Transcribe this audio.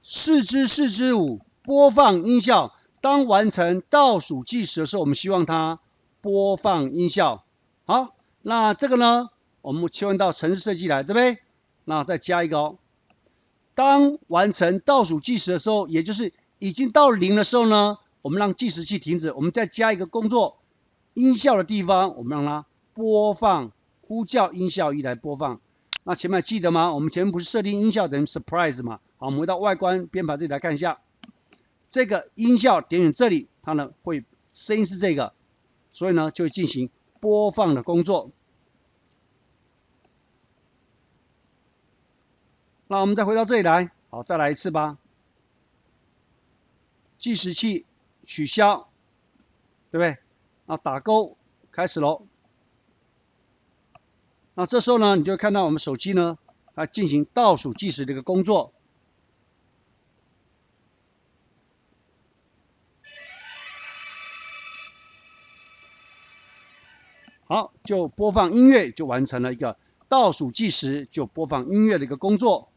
4+4+5播放音效。当完成倒数计时的时候，我们希望它播放音效。好，那这个呢，我们切换到程式设计来，对不对？那再加一个哦。当完成倒数计时的时候，也就是已经到0的时候呢，我们让计时器停止，我们再加一个工作音效的地方，我们让它播放呼叫音效一来播放。那前面还记得吗？我们前面不是设定音效等于 surprise 嘛？好，我们回到外观编排这里来看一下，这个音效点选这里，它呢会声音是这个，所以呢就会进行播放的工作。那我们再回到这里来，好，再来一次吧。计时器取消，对不对？那打勾开始咯。那这时候呢，你就会看到我们手机呢，它进行倒数计时的一个工作。好，就播放音乐，就完成了一个倒数计时，就播放音乐的一个工作。